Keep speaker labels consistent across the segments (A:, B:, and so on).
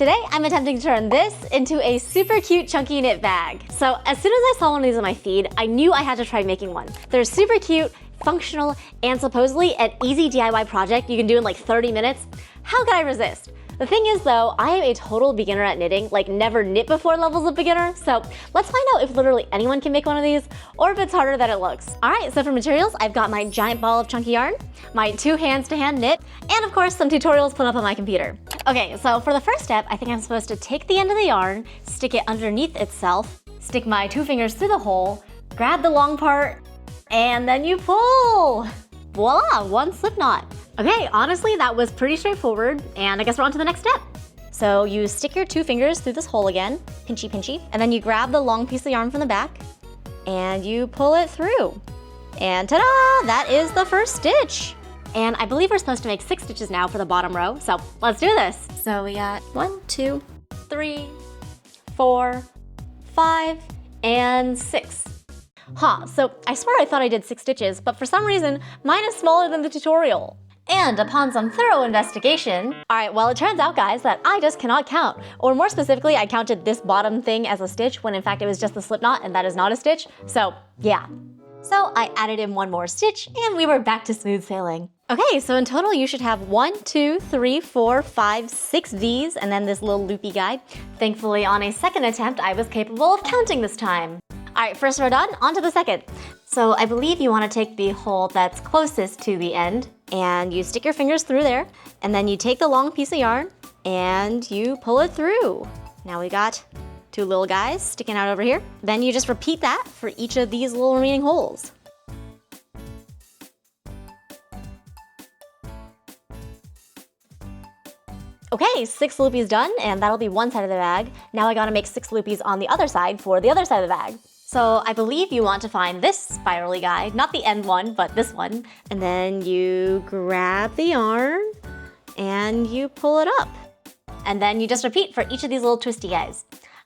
A: Today, I'm attempting to turn this into a super cute chunky knit bag. So as soon as I saw one of these on my feed, I knew I had to try making one. They're super cute, functional, and supposedly an easy DIY project you can do in like 30 minutes. How could I resist? The thing is though, I am a total beginner at knitting, like never knit before levels of beginner, so let's find out if literally anyone can make one of these, or if it's harder than it looks. Alright, so for materials, I've got my giant ball of chunky yarn, my 2 hands to hand knit, and of course some tutorials put up on my computer. Okay, so for the first step, I think I'm supposed to take the end of the yarn, stick it underneath itself, stick my 2 fingers through the hole, grab the long part, and then you pull! Voila, one slip knot. Okay, honestly, that was pretty straightforward, and I guess we're on to the next step. So you stick your 2 fingers through this hole again, pinchy pinchy, and then you grab the long piece of yarn from the back, and you pull it through. And ta-da! That is the first stitch! And I believe we're supposed to make 6 stitches now for the bottom row, so let's do this! So we got 1, 2, 3, 4, 5, and 6. Huh, so I swear I thought I did 6 stitches, but for some reason, mine is smaller than the tutorial. And upon some thorough investigation, alright, well it turns out guys that I just cannot count. Or more specifically, I counted this bottom thing as a stitch when in fact it was just the slip knot and that is not a stitch, so yeah. So I added in 1 more stitch and we were back to smooth sailing. Okay, so in total you should have 1, 2, 3, 4, 5, 6 V's and then this little loopy guy. Thankfully on a second attempt I was capable of counting this time. Alright, first row done, on to the second. So I believe you want to take the hole that's closest to the end and you stick your fingers through there and then you take the long piece of yarn and you pull it through. Now we got 2 little guys sticking out over here. Then you just repeat that for each of these little remaining holes. Okay, 6 loopies done, and that'll be one side of the bag. Now I gotta make 6 loopies on the other side for the other side of the bag. So I believe you want to find this spirally guy, not the end one, but this one. And then you grab the yarn and you pull it up. And then you just repeat for each of these little twisty guys.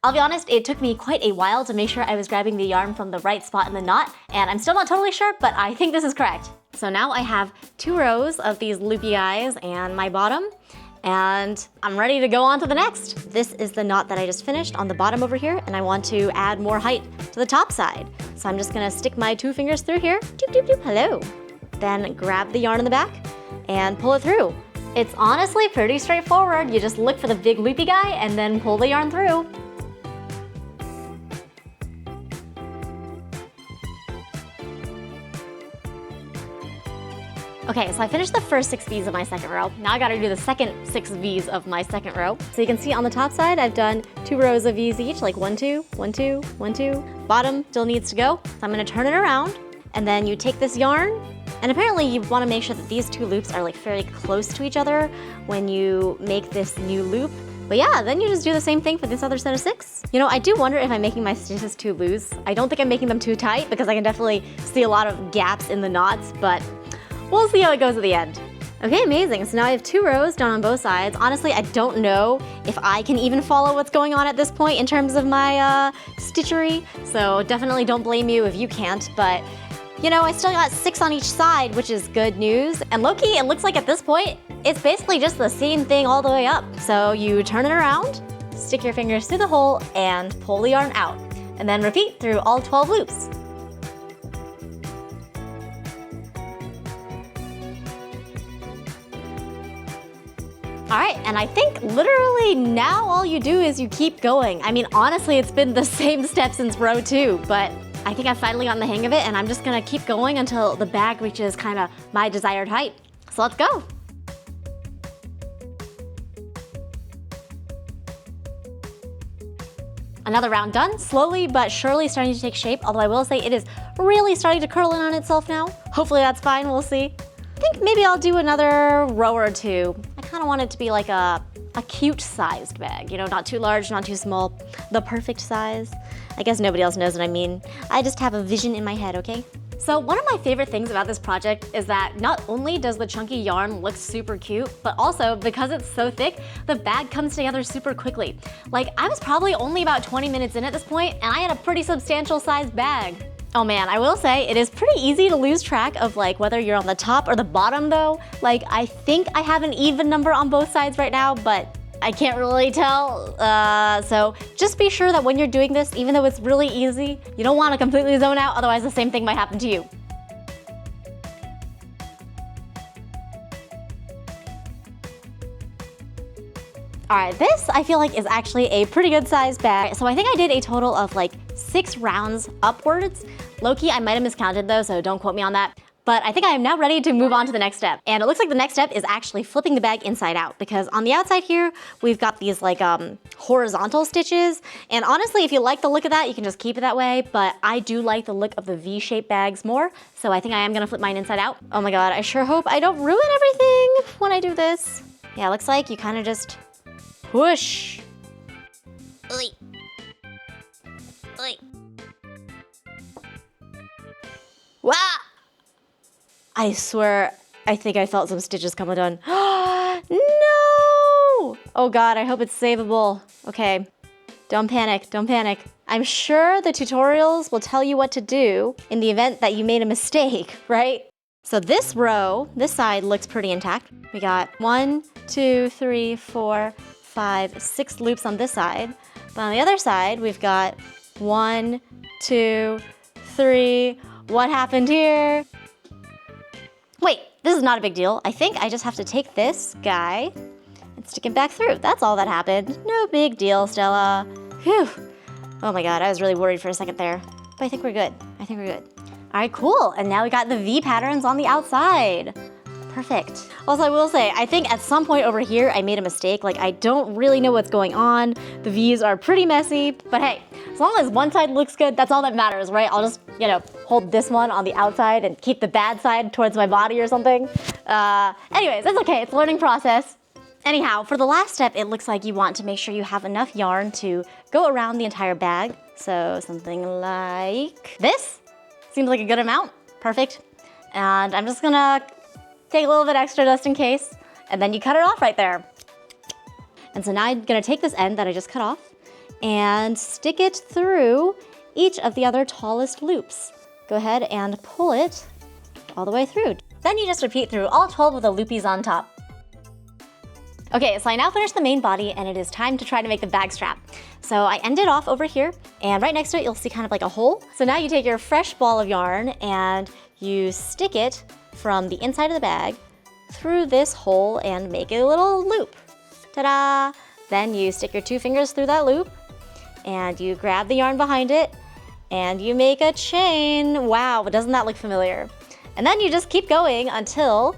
A: I'll be honest, it took me quite a while to make sure I was grabbing the yarn from the right spot in the knot, and I'm still not totally sure, but I think this is correct. So now I have 2 rows of these loopy guys and my bottom, and I'm ready to go on to the next. This is the knot that I just finished on the bottom over here, and I want to add more height to the top side. So I'm just gonna stick my 2 fingers through here, doop doop doop, hello. Then grab the yarn in the back and pull it through. It's honestly pretty straightforward. You just look for the big loopy guy and then pull the yarn through. Okay, so I finished the first 6 V's of my second row. Now I gotta do the second 6 V's of my second row. So you can see on the top side, I've done 2 rows of V's each, like 1, 2, 1, 2, 1, 2. Bottom still needs to go. So I'm gonna turn it around, and then you take this yarn, and apparently you wanna make sure that these 2 loops are like fairly close to each other when you make this new loop. But yeah, then you just do the same thing for this other set of 6. You know, I do wonder if I'm making my stitches too loose. I don't think I'm making them too tight because I can definitely see a lot of gaps in the knots, but we'll see how it goes at the end. Okay, amazing. So now I have 2 rows done on both sides. Honestly, I don't know if I can even follow what's going on at this point in terms of my stitchery. So definitely don't blame you if you can't, but you know, I still got 6 on each side, which is good news. And low-key, it looks like at this point, it's basically just the same thing all the way up. So you turn it around, stick your fingers through the hole, and pull the yarn out. And then repeat through all 12 loops. Alright, and I think literally now all you do is you keep going. I mean, honestly, it's been the same step since row 2, but I think I've finally gotten the hang of it, and I'm just gonna keep going until the bag reaches kind of my desired height. So let's go! Another round done, slowly but surely starting to take shape, although I will say it is really starting to curl in on itself now. Hopefully that's fine, we'll see. I think maybe I'll do another row or 2. I kind of want it to be like a cute sized bag, you know, not too large, not too small, the perfect size. I guess nobody else knows what I mean. I just have a vision in my head, okay? So one of my favorite things about this project is that not only does the chunky yarn look super cute, but also because it's so thick, the bag comes together super quickly. Like, I was probably only about 20 minutes in at this point, and I had a pretty substantial sized bag. Oh man, I will say it is pretty easy to lose track of like whether you're on the top or the bottom though. Like, I think I have an even number on both sides right now, but I can't really tell. So just be sure that when you're doing this, even though it's really easy, you don't want to completely zone out, otherwise the same thing might happen to you. All right, this I feel like is actually a pretty good sized bag. So I think I did a total of like 6 rounds upwards. Low-key, I might have miscounted though, so don't quote me on that. But I think I am now ready to move on to the next step. And it looks like the next step is actually flipping the bag inside out, because on the outside here, we've got these like horizontal stitches. And honestly, if you like the look of that, you can just keep it that way. But I do like the look of the V-shaped bags more. So I think I am gonna flip mine inside out. Oh my God, I sure hope I don't ruin everything when I do this. Yeah, it looks like you kind of just push. Oi. Oi. Wah! I swear, I think I felt some stitches come undone. No! Oh God, I hope it's savable. Okay, don't panic, don't panic. I'm sure the tutorials will tell you what to do in the event that you made a mistake, right? So this row, this side looks pretty intact. We got 1, 2, 3, 4, 5, 6 loops on this side. But on the other side, we've got 1, 2, 3. What happened here? Wait, this is not a big deal. I think I just have to take this guy and stick him back through. That's all that happened. No big deal, Stella. Phew. Oh my God, I was really worried for a second there. But I think we're good. I think we're good. All right, cool. And now we got the V patterns on the outside. Perfect. Also, I will say, I think at some point over here, I made a mistake. Like, I don't really know what's going on. The V's are pretty messy, but hey, as long as one side looks good, that's all that matters, right? I'll just, hold this one on the outside and keep the bad side towards my body or something. Anyways, that's okay, it's a learning process. Anyhow, for the last step, it looks like you want to make sure you have enough yarn to go around the entire bag. So something like this. Seems like a good amount. Perfect. And I'm just gonna take a little bit extra just in case, and then you cut it off right there. And so now I'm gonna take this end that I just cut off and stick it through each of the other tallest loops. Go ahead and pull it all the way through. Then you just repeat through all 12 of the loopies on top. Okay, so I now finished the main body and it is time to try to make the bag strap. So I end it off over here, and right next to it you'll see kind of like a hole. So now you take your fresh ball of yarn and you stick it from the inside of the bag through this hole and make a little loop. Ta-da! Then you stick your 2 fingers through that loop and you grab the yarn behind it and you make a chain. Wow, but doesn't that look familiar? And then you just keep going until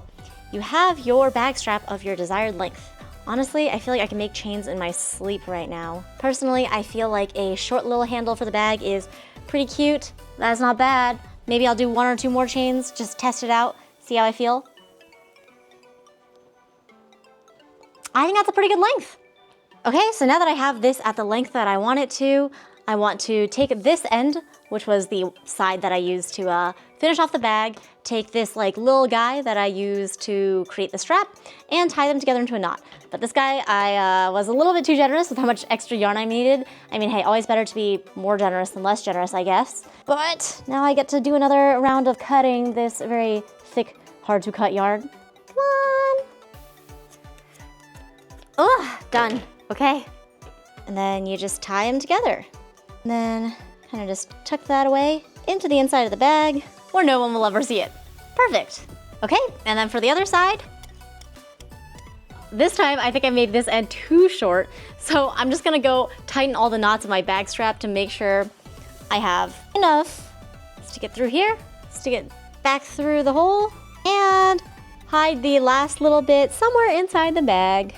A: you have your bag strap of your desired length. Honestly, I feel like I can make chains in my sleep right now. Personally, I feel like a short little handle for the bag is pretty cute. That's not bad. Maybe I'll do 1 or 2 more chains, just test it out, see how I feel. I think that's a pretty good length. Okay, so now that I have this at the length that I want it to, I want to take this end, which was the side that I used to finish off the bag, take this like little guy that I used to create the strap, and tie them together into a knot. But this guy, I was a little bit too generous with how much extra yarn I needed. I mean, hey, always better to be more generous than less generous, I guess. But now I get to do another round of cutting this very thick, hard to cut yarn. Come on. Oh, done, okay. And then you just tie them together. And then kind of just tuck that away into the inside of the bag where no one will ever see it. Perfect. Okay, and then for the other side, this time I think I made this end too short, so I'm just gonna go tighten all the knots of my bag strap to make sure I have enough. Stick it through here, stick it back through the hole, and hide the last little bit somewhere inside the bag.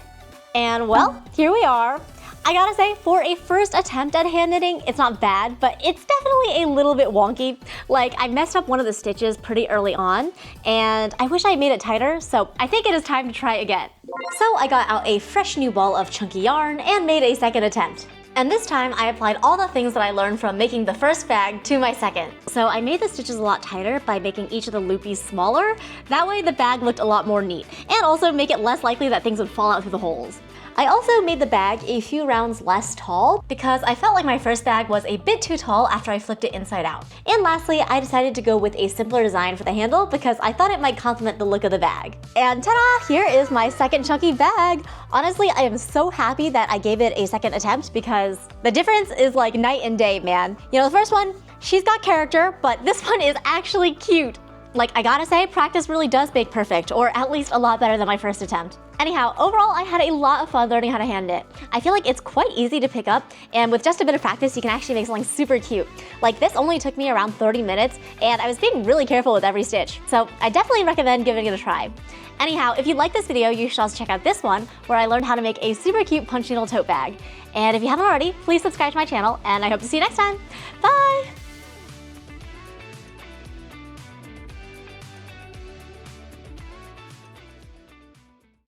A: And well, here we are. I gotta say, for a first attempt at hand knitting, it's not bad, but it's definitely a little bit wonky. Like, I messed up one of the stitches pretty early on, and I wish I had made it tighter, so I think it is time to try again. So I got out a fresh new ball of chunky yarn and made a second attempt. And this time, I applied all the things that I learned from making the first bag to my second. So I made the stitches a lot tighter by making each of the loopies smaller. That way the bag looked a lot more neat, and also make it less likely that things would fall out through the holes. I also made the bag a few rounds less tall because I felt like my first bag was a bit too tall after I flipped it inside out. And lastly, I decided to go with a simpler design for the handle because I thought it might complement the look of the bag. And ta-da! Here is my second chunky bag. Honestly, I am so happy that I gave it a second attempt because the difference is like night and day, man. You know, the first one, she's got character, but this one is actually cute. Like, I gotta say, practice really does make perfect, or at least a lot better than my first attempt. Anyhow, overall, I had a lot of fun learning how to hand knit. I feel like it's quite easy to pick up, and with just a bit of practice, you can actually make something super cute. Like, this only took me around 30 minutes, and I was being really careful with every stitch. So I definitely recommend giving it a try. Anyhow, if you like this video, you should also check out this one, where I learned how to make a super cute punch needle tote bag. And if you haven't already, please subscribe to my channel, and I hope to see you next time. Bye!